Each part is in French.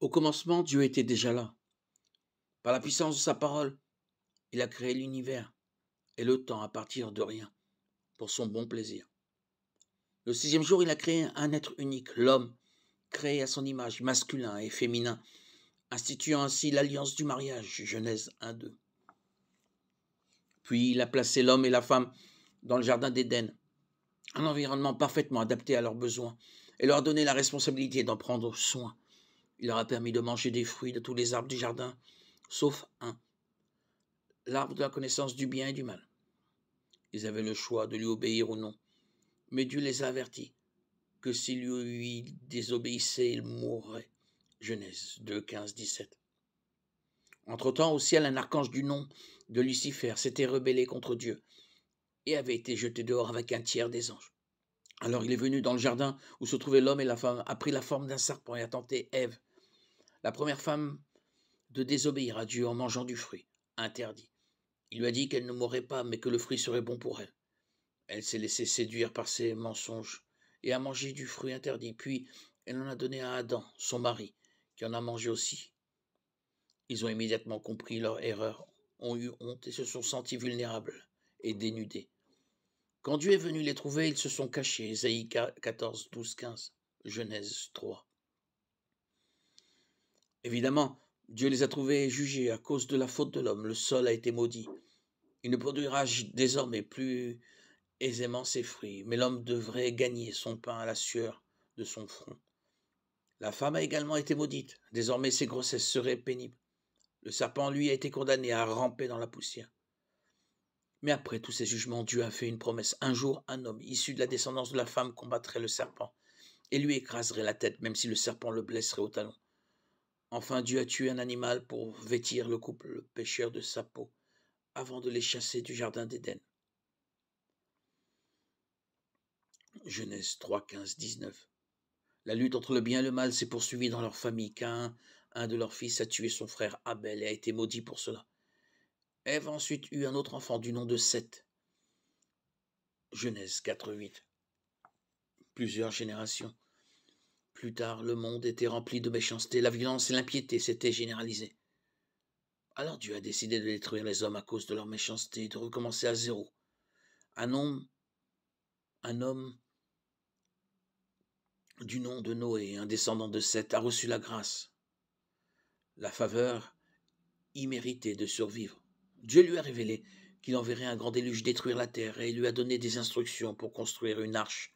Au commencement, Dieu était déjà là. Par la puissance de sa parole, il a créé l'univers et le temps à partir de rien, pour son bon plaisir. Le sixième jour, il a créé un être unique, l'homme, créé à son image, masculin et féminin, instituant ainsi l'alliance du mariage, Genèse 1-2. Puis il a placé l'homme et la femme dans le jardin d'Éden, un environnement parfaitement adapté à leurs besoins, et leur a donné la responsabilité d'en prendre soin. Il leur a permis de manger des fruits de tous les arbres du jardin, sauf un, l'arbre de la connaissance du bien et du mal. Ils avaient le choix de lui obéir ou non, mais Dieu les a avertis que s'ils lui désobéissaient, ils mourraient. Genèse 2, 15, 17. Entre-temps, au ciel, un archange du nom de Lucifer s'était rebellé contre Dieu et avait été jeté dehors avec un tiers des anges. Alors il est venu dans le jardin où se trouvaient l'homme et la femme, a pris la forme d'un serpent et a tenté Ève, la première femme, de désobéir à Dieu en mangeant du fruit interdit. Il lui a dit qu'elle ne mourrait pas, mais que le fruit serait bon pour elle. Elle s'est laissée séduire par ses mensonges et a mangé du fruit interdit. Puis elle en a donné à Adam, son mari, qui en a mangé aussi. Ils ont immédiatement compris leur erreur, ont eu honte et se sont sentis vulnérables et dénudés. Quand Dieu est venu les trouver, ils se sont cachés. Ésaïe 14, 12, 15, Genèse 3. Évidemment, Dieu les a trouvés et jugés à cause de la faute de l'homme. Le sol a été maudit. Il ne produira désormais plus aisément ses fruits, mais l'homme devrait gagner son pain à la sueur de son front. La femme a également été maudite. Désormais, ses grossesses seraient pénibles. Le serpent, lui, a été condamné à ramper dans la poussière. Mais après tous ces jugements, Dieu a fait une promesse. Un jour, un homme issu de la descendance de la femme combattrait le serpent et lui écraserait la tête, même si le serpent le blesserait au talon. Enfin, Dieu a tué un animal pour vêtir le couple pécheur de sa peau, avant de les chasser du jardin d'Éden. Genèse 3, 15, 19. La lutte entre le bien et le mal s'est poursuivie dans leur famille. Caïn, un de leurs fils, a tué son frère Abel et a été maudit pour cela. Ève a ensuite eu un autre enfant du nom de Seth. Genèse 4, 8. Plusieurs générations plus tard, le monde était rempli de méchanceté, la violence et l'impiété s'étaient généralisées. Alors Dieu a décidé de détruire les hommes à cause de leur méchanceté et de recommencer à zéro. Un homme du nom de Noé, un descendant de Seth, a reçu la grâce, la faveur imméritée de survivre. Dieu lui a révélé qu'il enverrait un grand déluge détruire la terre et il lui a donné des instructions pour construire une arche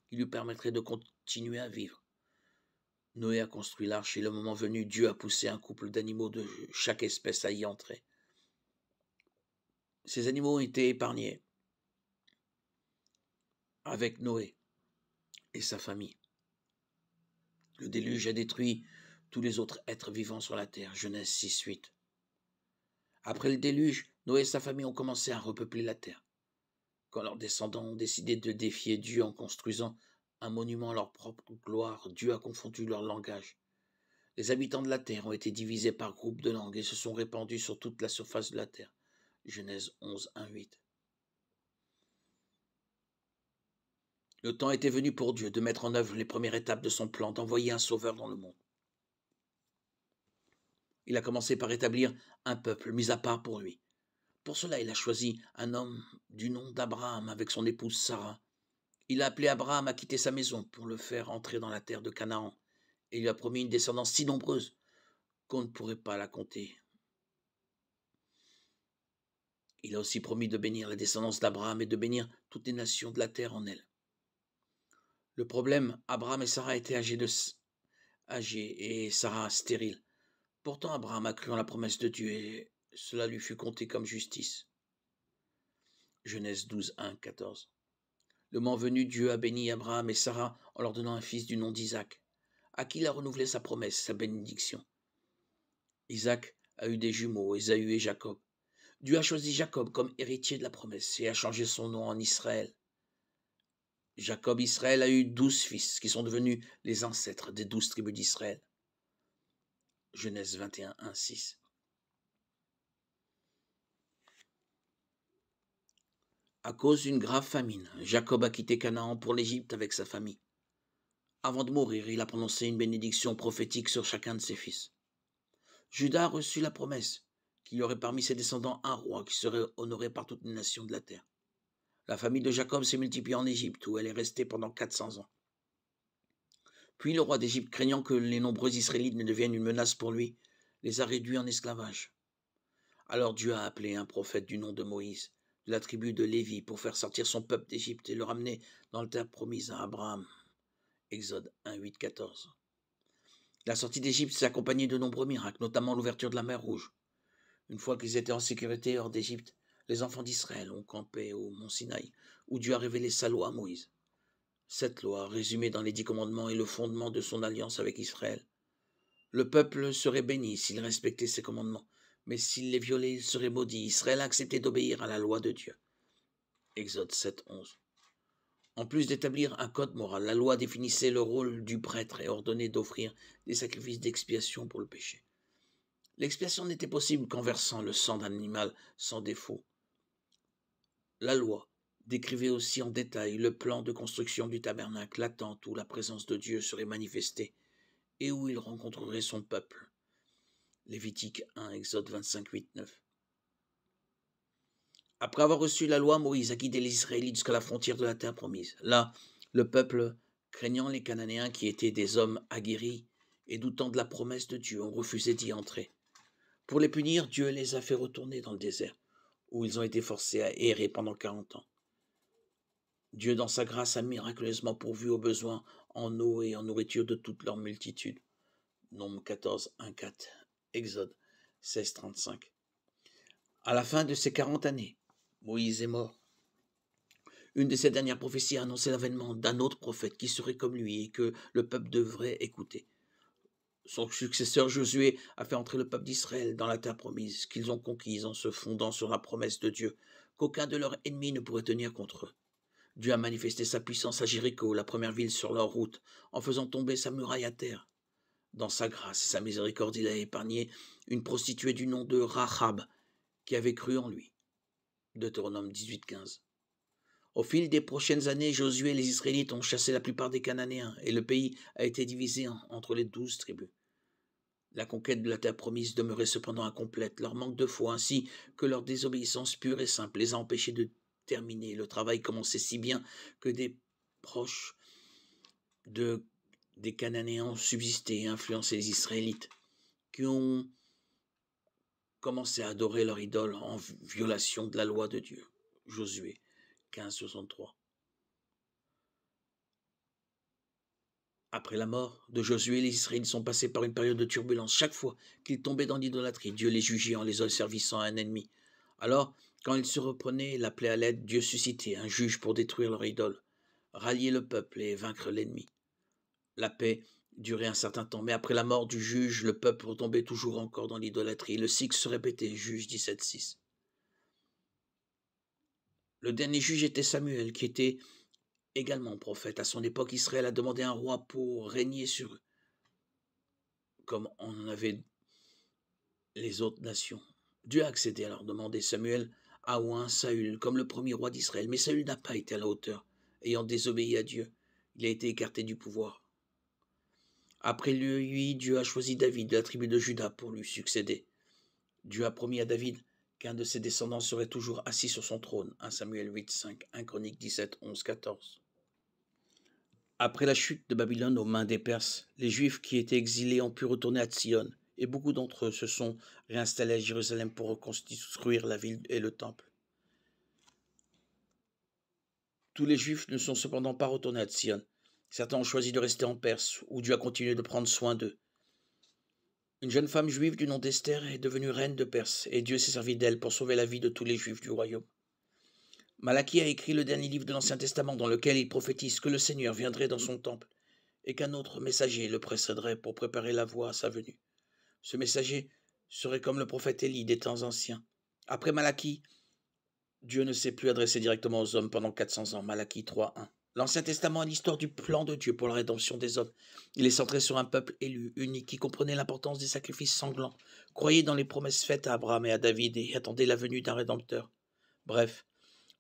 qui lui permettrait de continuer à vivre. Noé a construit l'arche et le moment venu, Dieu a poussé un couple d'animaux de chaque espèce à y entrer. Ces animaux ont été épargnés avec Noé et sa famille. Le déluge a détruit tous les autres êtres vivants sur la terre. Genèse 6, 8. Après le déluge, Noé et sa famille ont commencé à repeupler la terre. Quand leurs descendants ont décidé de défier Dieu en construisant un monument à leur propre gloire, Dieu a confondu leur langage. Les habitants de la terre ont été divisés par groupes de langues et se sont répandus sur toute la surface de la terre. Genèse 11, 1, 8. Le temps était venu pour Dieu de mettre en œuvre les premières étapes de son plan, d'envoyer un sauveur dans le monde. Il a commencé par établir un peuple mis à part pour lui. Pour cela, il a choisi un homme du nom d'Abraham avec son épouse Sarah. Il a appelé Abraham à quitter sa maison pour le faire entrer dans la terre de Canaan et lui a promis une descendance si nombreuse qu'on ne pourrait pas la compter. Il a aussi promis de bénir la descendance d'Abraham et de bénir toutes les nations de la terre en elle. Le problème, Abraham et Sarah étaient âgés et Sarah stérile. Pourtant, Abraham a cru en la promesse de Dieu et cela lui fut compté comme justice. Genèse 12, 1, 14. Le moment venu, Dieu a béni Abraham et Sarah en leur donnant un fils du nom d'Isaac, à qui il a renouvelé sa promesse, sa bénédiction. Isaac a eu des jumeaux, Ésaü et Jacob. Dieu a choisi Jacob comme héritier de la promesse et a changé son nom en Israël. Israël a eu 12 fils qui sont devenus les ancêtres des 12 tribus d'Israël. Genèse 21, 1, 6. À cause d'une grave famine, Jacob a quitté Canaan pour l'Égypte avec sa famille. Avant de mourir, il a prononcé une bénédiction prophétique sur chacun de ses fils. Juda reçut la promesse qu'il y aurait parmi ses descendants un roi qui serait honoré par toutes les nations de la terre. La famille de Jacob s'est multipliée en Égypte, où elle est restée pendant 400 ans. Puis le roi d'Égypte, craignant que les nombreux Israélites ne deviennent une menace pour lui, les a réduits en esclavage. Alors Dieu a appelé un prophète du nom de Moïse, de la tribu de Lévi, pour faire sortir son peuple d'Égypte et le ramener dans la terre promise à Abraham. Exode 1, 8, 14. La sortie d'Égypte s'est accompagnée de nombreux miracles, notamment l'ouverture de la mer Rouge. Une fois qu'ils étaient en sécurité hors d'Égypte, les enfants d'Israël ont campé au mont Sinaï, où Dieu a révélé sa loi à Moïse. Cette loi, résumée dans les 10 commandements, est le fondement de son alliance avec Israël. Le peuple serait béni s'il respectait ses commandements, mais s'il les violait, il serait maudit. Israël a accepté d'obéir à la loi de Dieu. Exode 7, 11. En plus d'établir un code moral, la loi définissait le rôle du prêtre et ordonnait d'offrir des sacrifices d'expiation pour le péché. L'expiation n'était possible qu'en versant le sang d'un animal sans défaut. La loi décrivait aussi en détail le plan de construction du tabernacle, la tente où la présence de Dieu serait manifestée et où il rencontrerait son peuple. Lévitique 1, Exode 25, 8, 9. Après avoir reçu la loi, Moïse a guidé les Israélites jusqu'à la frontière de la terre promise. Là, le peuple, craignant les Cananéens qui étaient des hommes aguerris et doutant de la promesse de Dieu, ont refusé d'y entrer. Pour les punir, Dieu les a fait retourner dans le désert, où ils ont été forcés à errer pendant 40 ans. Dieu, dans sa grâce, a miraculeusement pourvu aux besoins en eau et en nourriture de toute leur multitude. Nombre 14, 1, 4, Exode 16, 35. À la fin de ces 40 années, Moïse est mort. Une de ses dernières prophéties a annoncé l'avènement d'un autre prophète qui serait comme lui et que le peuple devrait écouter. Son successeur Josué a fait entrer le peuple d'Israël dans la terre promise qu'ils ont conquise en se fondant sur la promesse de Dieu qu'aucun de leurs ennemis ne pourrait tenir contre eux. Dieu a manifesté sa puissance à Jéricho, la première ville sur leur route, en faisant tomber sa muraille à terre. Dans sa grâce et sa miséricorde, il a épargné une prostituée du nom de Rahab qui avait cru en lui. Deutéronome 18, 15. Au fil des prochaines années, Josué et les Israélites ont chassé la plupart des Cananéens et le pays a été divisé entre les 12 tribus. La conquête de la terre promise demeurait cependant incomplète. Leur manque de foi ainsi que leur désobéissance pure et simple les a empêchés de terminer. Le travail commençait si bien que des proches des Cananéens ont subsisté et influencé les Israélites, qui ont commencé à adorer leur idole en violation de la loi de Dieu. Josué 15, 63. Après la mort de Josué, les Israélites sont passés par une période de turbulence. Chaque fois qu'ils tombaient dans l'idolâtrie, Dieu les jugeait en les asservissant à un ennemi. Alors, quand ils se reprenaient et l'appelaient à l'aide, Dieu suscitait un juge pour détruire leur idole, rallier le peuple et vaincre l'ennemi. La paix durait un certain temps, mais après la mort du juge, le peuple retombait toujours encore dans l'idolâtrie. Le cycle se répétait, Juge 17, 6. Le dernier juge était Samuel, qui était également prophète. À son époque, Israël a demandé un roi pour régner sur eux, comme on en avait les autres nations. Dieu a accédé à leur demande et Samuel a oint Saül comme le premier roi d'Israël, mais Saül n'a pas été à la hauteur. Ayant désobéi à Dieu, il a été écarté du pouvoir. Après lui, Dieu a choisi David de la tribu de Juda pour lui succéder. Dieu a promis à David qu'un de ses descendants serait toujours assis sur son trône. 1 Samuel 8, 5, 1 Chronique 17, 11, 14. Après la chute de Babylone aux mains des Perses, les Juifs qui étaient exilés ont pu retourner à Sion, et beaucoup d'entre eux se sont réinstallés à Jérusalem pour reconstruire la ville et le temple. Tous les Juifs ne sont cependant pas retournés à Sion. Certains ont choisi de rester en Perse, où Dieu a continué de prendre soin d'eux. Une jeune femme juive du nom d'Esther est devenue reine de Perse, et Dieu s'est servi d'elle pour sauver la vie de tous les Juifs du royaume. Malachie a écrit le dernier livre de l'Ancien Testament dans lequel il prophétise que le Seigneur viendrait dans son temple et qu'un autre messager le précéderait pour préparer la voie à sa venue. Ce messager serait comme le prophète Élie des temps anciens. Après Malachie, Dieu ne s'est plus adressé directement aux hommes pendant 400 ans. Malachie 3, 1. L'Ancien Testament est l'histoire du plan de Dieu pour la rédemption des hommes. Il est centré sur un peuple élu, unique, qui comprenait l'importance des sacrifices sanglants, croyait dans les promesses faites à Abraham et à David et attendait la venue d'un Rédempteur. Bref,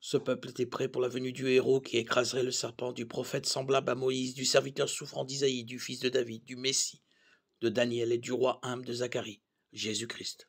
Ce peuple était prêt pour la venue du héros qui écraserait le serpent, du prophète semblable à Moïse, du serviteur souffrant d'Isaïe, du fils de David, du Messie, de Daniel et du roi humble de Zacharie, Jésus-Christ.